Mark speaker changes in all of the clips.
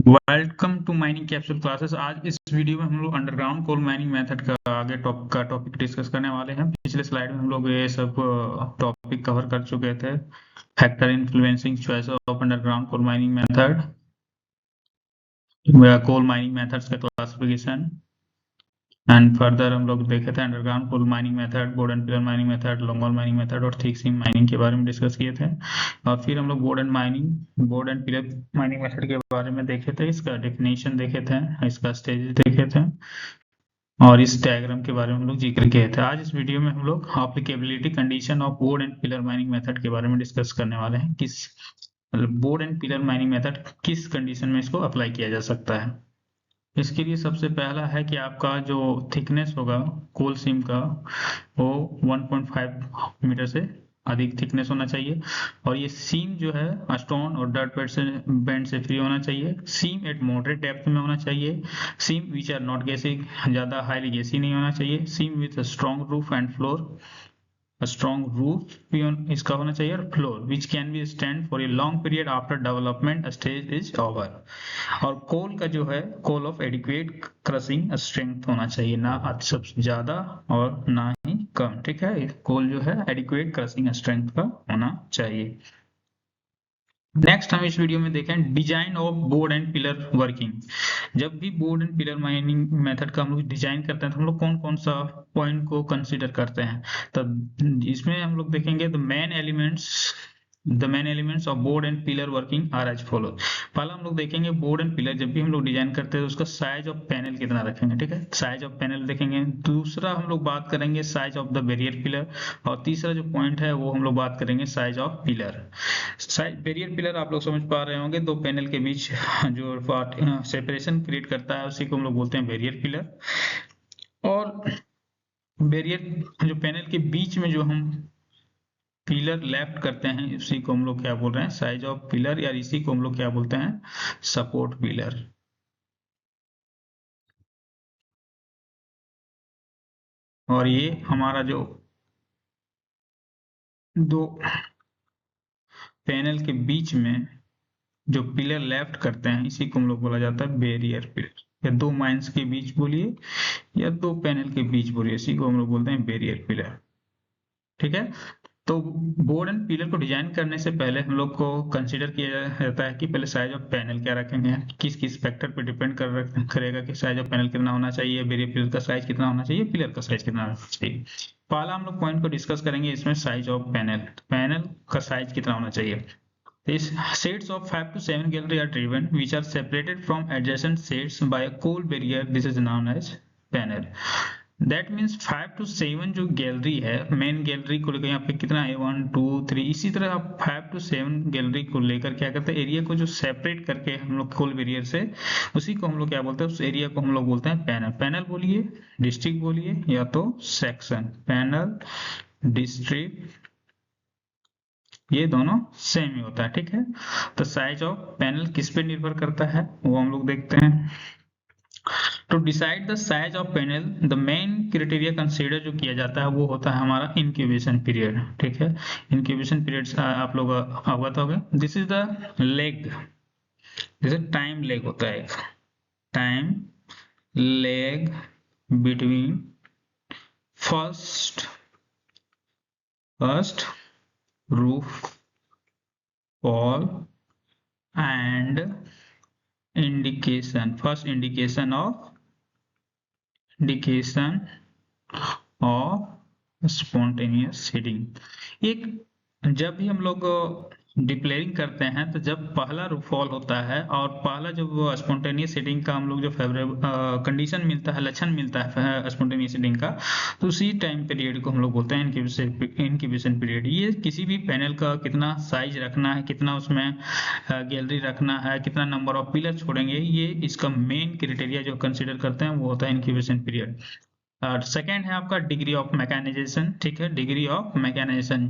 Speaker 1: Welcome to mining capsule classes. आज इस video में हम लोग अंडरग्राउंड कोल माइनिंग मेथड का आगे टॉपिक डिस्कस करने वाले हैं। पिछले स्लाइड में हम लोग ये सब टॉपिक कवर कर चुके थे। Factor influencing choice of underground coal mining method, coal mining methods का क्लासिफिकेशन एंड फर्दर हम लोग देखे थे underground coal mining method, board and pillar mining method, long hall mining method और थिक सीम माइनिंग के बारे में डिस्कस किए थे। और फिर हम लोग board and pillar mining method के बारे में देखे थे, इसका डेफिनेशन देखे थे, इसका स्टेज देखे थे और इस डायग्राम के बारे में हम लोग जिक्र किए थे। आज इस वीडियो में हम लोग applicability condition of board and pillar mining method के बारे में डिस्कस करने वाले हैं। Board and pillar mining method किस कंडीशन में इसको अप्लाई किया जा सकता है। इसके लिए सबसे पहला है कि आपका जो थिकनेस होगा कोल सीम का वो 1.5 मीटर से अधिक थिकनेस होना चाहिए और ये सीम जो है स्टोन और डर्ट बेंड से फ्री होना चाहिए। सीम एट मॉडरेट डेप्थ में होना चाहिए। सीम विच आर नॉट गैसी, ज्यादा हाईली गैसी नहीं होना चाहिए। Seam with strong roof and floor, strong roof भी इसका होना चाहिए और floor which can be stand for a long period after development stage is over. और कोल का जो है coal of adequate crushing strength होना चाहिए, ना सबसे ज्यादा और ना ही कम। ठीक है, कोल जो है एडिक्वेट क्रशिंग स्ट्रेंथ का होना चाहिए। नेक्स्ट हम इस वीडियो में देखें design of board and pillar working. जब भी board and pillar mining method का हम लोग डिजाइन करते हैं तो हम लोग कौन कौन सा पॉइंट को कंसीडर करते हैं। तो इसमें हम लोग देखेंगे the main elements of board and pillar working are as follow. पहला हम लोग देखेंगे बोर्ड एंड पिलर जब भी हम लोग डिजाइन करते हैं तो उसका साइज ऑफ पैनल कितना रखेंगे। ठीक है, साइज ऑफ पैनल देखेंगे। दूसरा हम लोग बात करेंगे size of the barrier pillar और तीसरा जो पॉइंट है वो हम लोग बात करेंगे size of pillar. Side barrier pillar आप लोग समझ पा रहे होंगे, दो पैनल के बीच जो सेपरेशन क्रिएट करता है उसी को हम लोग बोलते हैं बैरियर पिलर। और बैरियर जो पैनल के बीच में जो हम पिलर लेफ्ट करते हैं उसी को हम लोग क्या बोल रहे हैं, साइज ऑफ पिलर, या इसी को हम लोग क्या बोलते हैं, सपोर्ट पिलर। और ये हमारा जो दो पैनल के बीच में जो पिलर लेफ्ट करते हैं इसी को हम लोग बोला जाता है बैरियर पिलर, या दो माइंस के बीच बोलिए या दो पैनल के बीच बोलिए, इसी को हम लोग बोलते हैं बैरियर पिलर। ठीक है, तो बोर्ड एंड पिलर को डिजाइन करने से पहले हम लोग को कंसीडर किया जाता है कि पहले साइज ऑफ पैनल क्या रखेंगे, किस किस फैक्टर पे डिपेंड करेगा कि साइज ऑफ पैनल कितना होना चाहिए, बैरियर पिलर का साइज कितना होना चाहिए, पिलर का साइज कितना होना चाहिए। पहला हम लोग पॉइंट को डिस्कस करेंगे इसमें साइज ऑफ पैनल। पैनल का साइज कितना होना चाहिए। These sets of 5 to 7 gallery are driven, which are separated from adjacent sets by a coal barrier. This is known as panel. That means 5 to 7 जो gallery है, main gallery को लेकर यहाँ पे कितना है 1 2 3, इसी तरह आप 5 to 7 गैलरी को लेकर क्या करते हैं, एरिया को जो सेपरेट करके हम लोग कोल बैरियर से, उसी को हम लोग क्या बोलते हैं, उस एरिया को हम लोग बोलते हैं पैनल। पैनल बोलिए, डिस्ट्रिक्ट बोलिए या तो सेक्शन। पैनल, डिस्ट्रिक्ट, ये दोनों सेम ही होता है। ठीक है, तो साइज ऑफ पैनल किस पे निर्भर करता है वो हम लोग देखते हैं। To decide the size of panel the main criteria consider जो किया जाता है वो होता है हमारा इंक्यूबेशन पीरियड। ठीक है, इंक्यूबेशन पीरियड आप लोग अवगत हो गए। दिस इज द लेग, जैसे टाइम लेग होता है, एक time leg between first roof fall and first indication of spontaneous seeding। एक जब भी हम लोग डिप्लेयरिंग करते हैं तो जब पहला फॉल होता है और पहला जब स्पॉन्टेनियस सीडिंग का हम लोग जो फेवरेबल कंडीशन मिलता है, लक्षण मिलता है स्पॉन्टेनियस सीडिंग का, तो उसी टाइम पीरियड को हम लोग बोलते हैं इंक्यूबेशन पीरियड। ये किसी भी पैनल का कितना साइज रखना है, कितना उसमें गैलरी रखना है, कितना नंबर ऑफ पिलर छोड़ेंगे, ये इसका मेन क्राइटेरिया जो कंसीडर करते हैं वो होता है इंक्यूबेशन पीरियड। और सेकेंड है आपका डिग्री ऑफ मैकेनाइजेशन, ठीक है, डिग्री ऑफ मैकेनाइजेशन।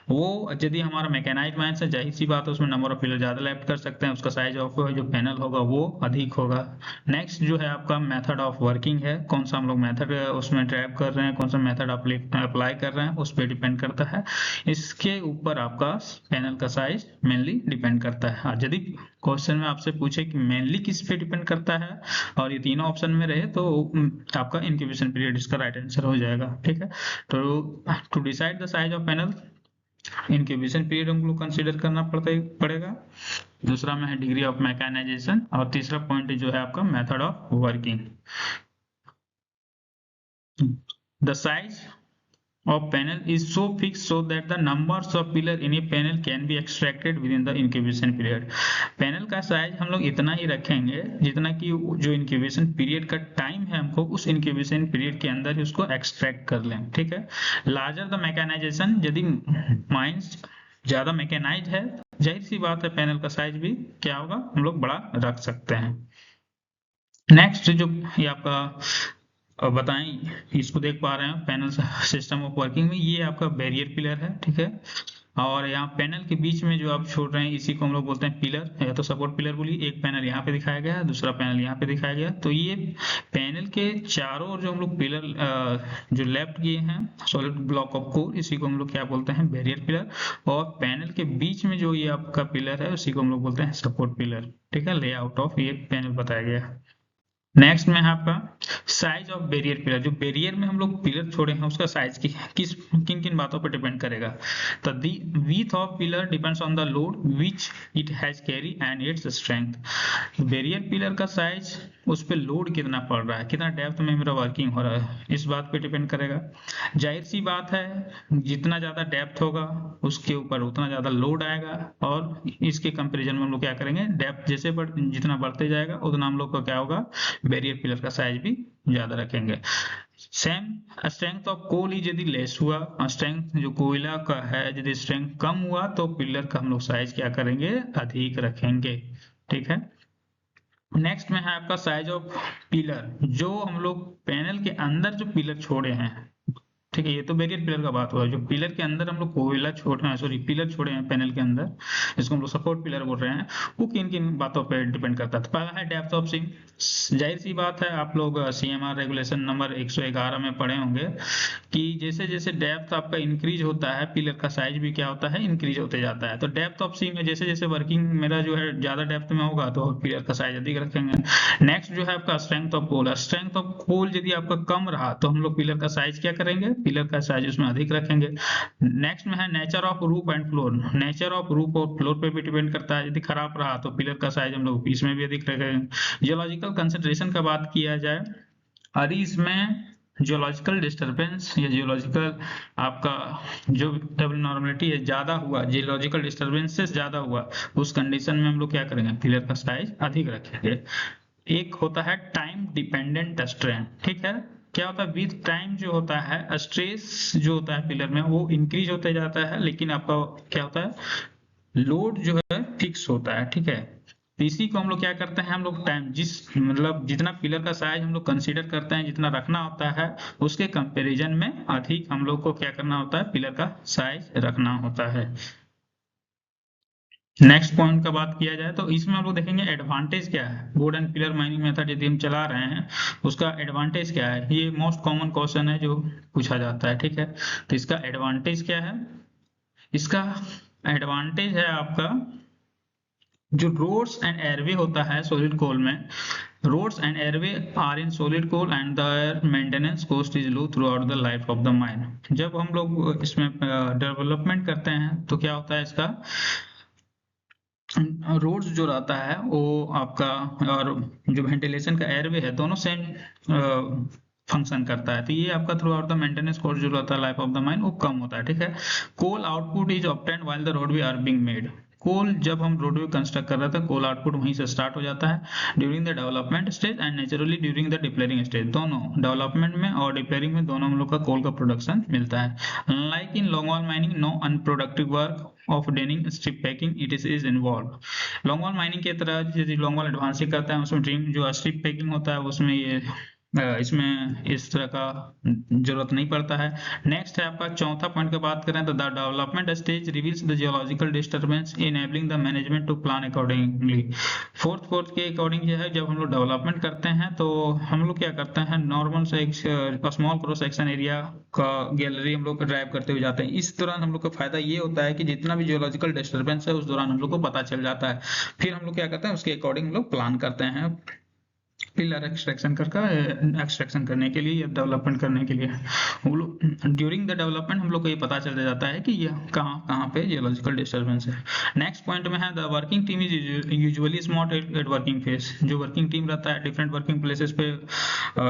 Speaker 1: वो यदि हमारा मैकेनाइज्ड माइंस है, जाहिर सी बात है उसमें नंबर ऑफ पिलर ज्यादा लेफ्ट कर सकते हैं, उसका साइज ऑफ जो पैनल होगा वो अधिक होगा। नेक्स्ट जो है आपका मेथड ऑफ वर्किंग है, कौन सा हम लोग मेथड उसमें ड्राइव कर रहे हैं, कौन सा मेथड अप्लाई कर रहे हैं, उस पर डिपेंड करता है। इसके ऊपर आपका पैनल का साइज मेनली डिपेंड करता है। यदि क्वेश्चन में आपसे पूछे कि मेनली किस पे डिपेंड करता है और ये तीनों ऑप्शन में रहे तो आपका इंक्यूबेशन पीरियड इसका राइट आंसर हो जाएगा, ठीक है। तो to decide the size of panel, incubation period हम लोग कंसीडर करना पड़ेगा। दूसरा में है डिग्री ऑफ मैकेनाइजेशन, और तीसरा पॉइंट जो है आपका method of working. The size of panel is so fixed so that the numbers of pillar in a panel can be extracted within the incubation period। Panel का size हम लोग इतना ही रखेंगे जितना कि जो इंक्यूबेशन पीरियड का टाइम है हमको उस इंक्यूबेशन पीरियड के अंदर ही उसको एक्सट्रैक्ट कर लें, ठीक है। लार्जर द मैकेनाइजेशन, यदि माइंस ज्यादा मैकेनाइज है, जाहिर सी बात है पैनल का साइज भी क्या होगा, हम लोग बड़ा रख सकते हैं। नेक्स्ट जो ये आपका बताएं, इसको देख पा रहे हैं पैनल सिस्टम ऑफ वर्किंग में, ये आपका बैरियर पिलर है, ठीक है। और यहाँ पैनल के बीच में जो आप छोड़ रहे हैं इसी को हम लोग बोलते हैं पिलर, या तो सपोर्ट पिलर बोलिए। एक पैनल यहाँ पे दिखाया गया है, दूसरा पैनल यहाँ पे दिखाया गया, तो ये पैनल के चारों ओर जो हम लोग पिलर जो लेफ्ट किए हैं सॉलिड ब्लॉक ऑफ कोर, इसी को हम लोग क्या बोलते हैं, बैरियर पिलर। और पैनल के बीच में जो ये आपका पिलर है उसी को हम लोग बोलते हैं सपोर्ट पिलर, ठीक है। लेआउट ऑफ ये पैनल बताया गया है। नेक्स्ट में है आपका साइज ऑफ बैरियर पिलर, जो बैरियर में हम लोग पिलर छोड़े हैं उसका साइज किन किन बातों पर डिपेंड करेगा। तो the width of pillar depends on the load which it has carry and its strength. Barrier pillar का साइज उस पर लोड कितना पड़ रहा है, कितना डेप्थ में मेरा वर्किंग हो रहा है, इस बात पे डिपेंड करेगा। जाहिर सी बात है जितना ज्यादा डेप्थ होगा उसके ऊपर उतना ज्यादा लोड आएगा, और इसके कंपैरिजन में हम लोग क्या करेंगे, डेप्थ जैसे जितना बढ़ते जाएगा उतना हम लोग का क्या होगा, बैरियर पिलर का साइज भी ज्यादा रखेंगे। सेम स्ट्रेंथ ऑफ कोल ही यदि लेस हुआ, स्ट्रेंथ जो कोयला का है यदि स्ट्रेंथ कम हुआ तो पिलर का हम लोग साइज क्या करेंगे, अधिक रखेंगे, ठीक है। नेक्स्ट में है आपका साइज ऑफ पिलर, जो हम लोग पैनल के अंदर जो पिलर छोड़े हैं, ठीक है, ये तो बैरियर पिलर का बात हुआ। जो पिलर के अंदर हम लोग कोयला सॉरी पिलर छोड़े हैं पैनल के अंदर, जिसको हम लोग सपोर्ट पिलर बोल रहे हैं, वो किन किन बातों पे डिपेंड करता है। तो पहला है डेप्थ ऑफ सीम। जाहिर सी बात है आप लोग सीएमआर रेगुलेशन नंबर 111 में पढ़े होंगे कि जैसे जैसे डेप्थ आपका इंक्रीज होता है पिलर का साइज भी क्या होता है, इंक्रीज होते जाता है। तो डेप्थ ऑफ सीम में जैसे जैसे वर्किंग मेरा जो है ज्यादा डेप्थ में होगा तो पिलर का साइज अधिक रखेंगे। नेक्स्ट जो है आपका strength of coal, strength of coal यदि आपका कम रहा तो हम लोग पिलर का साइज क्या करेंगे, पिलर का साइज उसमें अधिक रखेंगे। नेक्स्ट में है nature of roof and floor, nature of roof और फ्लोर पे भी डिपेंड करता है। यदि खराब रहा तो पिलर का साइज हम लोग इसमें भी अधिक रखेंगे। जियोलॉजिकल कंसंट्रेशन का बात किया जाए, यदि इसमें जियोलॉजिकल डिस्टरबेंस या जियोलॉजिकल आपका जो नॉर्मलिटी है ज्यादा हुआ, जियोलॉजिकल डिस्टरबेंस से ज्यादा हुआ, उस कंडीशन में हम लोग क्या करेंगे, पिलर का साइज अधिक रखेंगे। एक होता है टाइम डिपेंडेंट स्ट्रेन, ठीक है। क्या होता है, विद टाइम जो होता है स्ट्रेस जो होता है पिलर में वो इंक्रीज होते जाता है, लेकिन आपका क्या होता है, लोड जो है फिक्स होता है, ठीक है। तो इसी को हम लोग क्या करते हैं, हम लोग टाइम जिस मतलब जितना पिलर का साइज हम लोग कंसीडर करते हैं, जितना रखना होता है उसके कंपैरिजन में अधिक हम लोग को क्या करना होता है, पिलर का साइज रखना होता है। नेक्स्ट पॉइंट का बात किया जाए तो इसमें हम लोग देखेंगे एडवांटेज क्या है, board and pillar mining method यदि हम चला रहे हैं उसका एडवांटेज क्या है। ये मोस्ट कॉमन क्वेश्चन है जो पूछा जाता है, ठीक है। तो इसका एडवांटेज क्या है, इसका एडवांटेज है आपका जो रोड्स एंड एयरवे होता है सॉलिड कोल में, roads and airway are in solid coal and their maintenance cost is low throughout the life of the mine. जब हम लोग इसमें डेवलपमेंट करते हैं तो क्या होता है, इसका रोड्स जो रहता है वो आपका और जो वेंटिलेशन का एयरवे है दोनों सेम फंक्शन करता है, तो ये आपका through out the maintenance cost जो रहता है लाइफ ऑफ द माइन वो कम होता है, ठीक है। Coal output is obtained while the roadway are being made. Coal जब हम रोडवे कंस्ट्रक्ट कर रहे थे कोल आउटपुट वहीं से स्टार्ट हो जाता है during the development stage and naturally during the depillaring stage. दोनों डेवलपमेंट में और डिप्लेरिंग में दोनों हम लोग का कोल का प्रोडक्शन मिलता है। Unlike in long wall mining no unproductive work of denning strip packing it is involve. Long wall mining की तरह यदि लॉन्ग वॉल एडवांसिंग करता है उसमें ड्रीम जो स्ट्रिप पैकिंग होता है उसमें ये इसमें इस तरह का जरूरत नहीं पड़ता है। नेक्स्ट है आपका चौथा पॉइंट की बात करें तो the development stage reveals the geological disturbance enabling the management to plan accordingly. Fourth के अकॉर्डिंग जो है जब हम लोग डेवलपमेंट करते हैं तो हम लोग क्या करते हैं, नॉर्मल से एक स्मॉल क्रॉस सेक्शन एरिया का गैलरी हम लोग ड्राइव करते हुए जाते हैं। इस दौरान हम लोग का फायदा ये होता है कि जितना भी जियोलॉजिकल डिस्टर्बेंस है उस दौरान हम लोग को पता चल जाता है। फिर हम लोग क्या करते हैं, उसके अकॉर्डिंग हम लोग प्लान करते हैं पिलर एक्सट्रैक्शन करने के लिए या डेवलपमेंट करने के लिए। हम लोग ड्यूरिंग द डेवलपमेंट हम लोग को ये पता चल जाता है कि यह कहाँ कहाँ पे जियोलॉजिकल डिस्टर्बेंस है। नेक्स्ट पॉइंट में है the working team is usually small at working face. जो वर्किंग टीम रहता है डिफरेंट वर्किंग प्लेसेस पे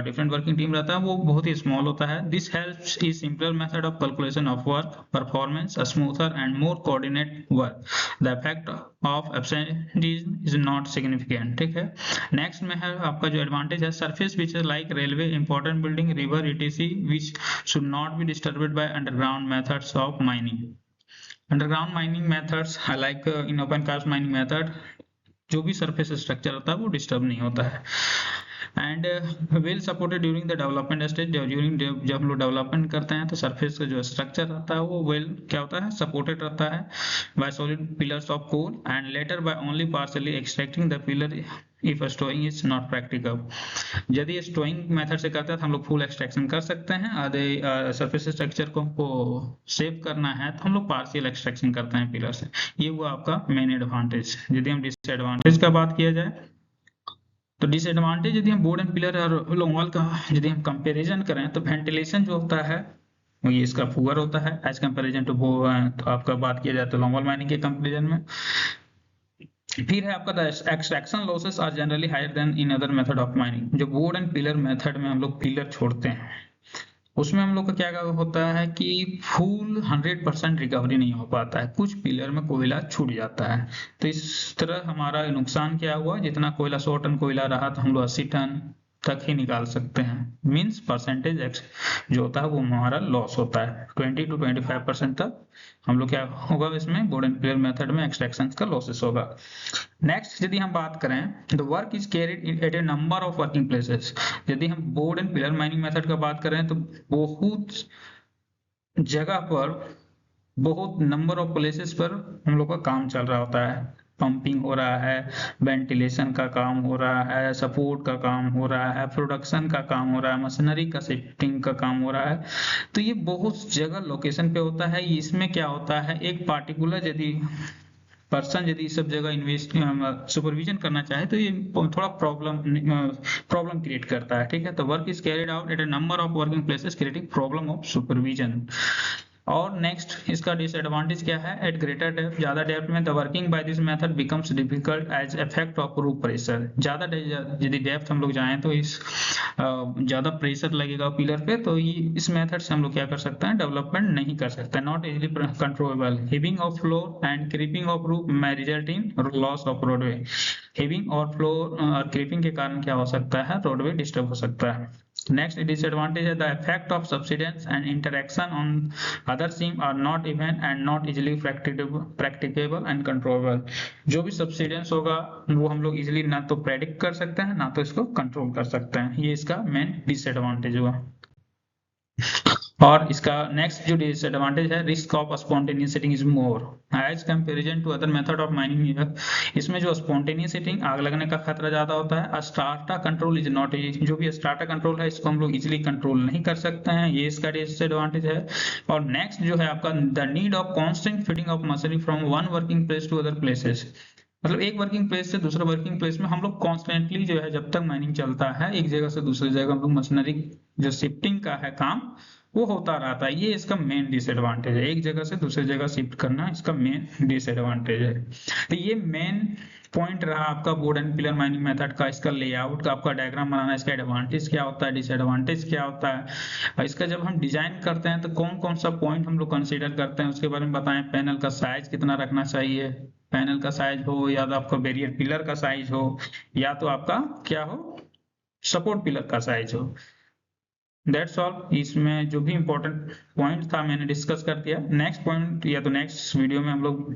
Speaker 1: डिफरेंट वर्किंग टीम रहता है वो बहुत ही स्मॉल होता है। This helps a simpler method of calculation of work performance, smoother and more coordinate work. The effect of absentees is not significant. ठीक है। नेक्स्ट में है आपका जो एडवांटेज है, surface which is like railway, important building, river etc which should not be disturbed by underground methods of mining. Underground mining methods like in open cast mining method जो भी surface structure होता है वो disturb नहीं होता है। And well supported during the development stage. During जब हम लोग डेवलपमेंट करते हैं तो सरफेस का जो स्ट्रक्चर रहता है वो वेल क्या होता है, सपोर्टेड रहता है by solid pillars of coal and later by only partially extracting the pillar if stowing is not practical. यदि स्टोइंग मेथड से करते हैं तो हम लोग फुल एक्सट्रैक्शन कर सकते हैं। आधे सरफेस स्ट्रक्चर को हमको सेव करना है तो हम लोग पार्शियल एक्सट्रैक्शन करते हैं पिलर से। ये हुआ आपका मेन एडवांटेज। यदि हम डिसएडवांटेज का बात किया जाए तो डिसएडवांटेज यदि हम बोर्ड एंड पिलर और लॉन्ग वॉल का यदि हम कंपैरिजन करें तो वेंटिलेशन जो होता है वो ये इसका पुअर होता है एज कंपैरिजन टू तो आपका बात किया जाए तो लॉन्ग वॉल माइनिंग के कंपैरिजन में। फिर है आपका extraction losses are generally higher than in other method of mining. जो बोर्ड एंड पिलर मेथड में हम लोग पिलर छोड़ते हैं उसमें हम लोग का क्या होता है कि फुल 100% रिकवरी नहीं हो पाता है, कुछ पिलर में कोयला छूट जाता है। तो इस तरह हमारा नुकसान क्या हुआ, जितना कोयला 100 टन कोयला रहा तो हम लोग 80 टन तक ही निकाल सकते हैं। मींस परसेंटेज जो होता है वो हमारा लॉस होता है 20 to 25% तक हम लोग क्या होगा इसमें बोर्ड एंड पिलर मेथड में एक्सट्रैक्शन का लॉसेस होगा। नेक्स्ट यदि हम बात करें the work is carried at a number of working places. यदि हम board and pillar mining method का बात करें तो बहुत जगह पर बहुत नंबर ऑफ प्लेसेस पर हम लोग का काम चल रहा होता है। पंपिंग हो रहा है, वेंटिलेशन का काम हो रहा है, सपोर्ट का काम हो रहा है, प्रोडक्शन का काम हो रहा है, मशीनरी का शिफ्टिंग का काम हो रहा है। तो ये बहुत जगह लोकेशन पे होता है। इसमें क्या होता है, एक पार्टिकुलर यदि पर्सन यदि सब जगह इन्वेस्ट सुपरविजन करना चाहे तो ये थोड़ा प्रॉब्लम क्रिएट करता है। ठीक है। तो work is carried out at a number of working places creating problem of supervision. और नेक्स्ट इसका डिसएडवांटेज क्या है, एट ग्रेटर डेप्थ, ज्यादा डेप्थ में the working by this method becomes difficult as effect of roof pressure. ज्यादा यदि depth हम लोग जाएं तो इस ज्यादा प्रेशर लगेगा पिलर पे, तो ये इस मेथड से हम लोग क्या कर सकते हैं, डेवलपमेंट नहीं कर सकते। Not easily controllable, heaving of floor and creeping of roof may result in loss of roadway. Heaving और फ्लोर और क्रीपिंग के कारण क्या हो सकता है, रोडवे डिस्टर्ब हो सकता है। Next disadvantage है the effect of subsidence and interaction on other seam are not even and not easily practicable and controllable। जो भी subsidence होगा वो हम लोग इजिली ना तो प्रेडिक्ट कर सकते हैं ना तो इसको कंट्रोल कर सकते हैं। ये इसका मेन डिसएडवांटेज हुआ। और इसका नेक्स्ट जो डिसएडवांटेज है, risk of spontaneous heating is more as comparison to other method of mining. इसमें जो स्पॉन्टेनियस हिटिंग आग लगने का खतरा ज्यादा होता है। स्टार्टा कंट्रोल इज नॉट इजी, जो भी स्टार्टा कंट्रोल है इसको हम लोग इजीली कंट्रोल नहीं कर सकते हैं, ये इसका डिसएडवांटेज है। और नेक्स्ट जो है आपका the need of constant feeding of machinery from one working place to other places. मतलब एक वर्किंग प्लेस से दूसरे वर्किंग प्लेस में हम लोग कॉन्स्टेंटली जो है जब तक माइनिंग चलता है एक जगह से दूसरी जगह हम लोग मशीनरी जो शिफ्टिंग का है काम वो होता रहता है। ये इसका मेन डिसएडवांटेज है, एक जगह से दूसरी जगह शिफ्ट करना इसका मेन डिसएडवांटेज है। तो ये मेन पॉइंट रहा आपका board and pillar mining method का, इसका लेआउट का आपका डायग्राम बनाना, इसका एडवांटेज क्या होता है, डिसएडवांटेज क्या होता है, और इसका जब हम डिजाइन करते हैं तो कौन कौन सा पॉइंट हम लोग कंसीडर करते हैं उसके बारे में बताएं। पैनल का साइज कितना रखना चाहिए, पैनल का साइज हो या तो आपका बैरियर पिलर का साइज हो या तो आपका क्या हो, सपोर्ट पिलर का साइज हो। That's all. इसमें जो भी इंपॉर्टेंट पॉइंट था मैंने डिस्कस कर दिया। नेक्स्ट पॉइंट या तो नेक्स्ट वीडियो में हम लोग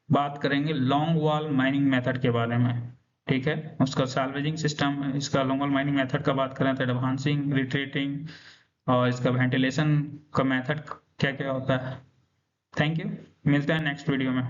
Speaker 1: बात करेंगे लॉन्ग वॉल माइनिंग मेथड के बारे में। ठीक है। उसका साल्वेजिंग सिस्टम, इसका लॉन्ग हॉल माइनिंग मेथड का बात करें तो एडवांसिंग, रिट्रीटिंग, और इसका वेंटिलेशन का मेथड क्या क्या होता है। थैंक यू, मिलते हैं नेक्स्ट वीडियो में।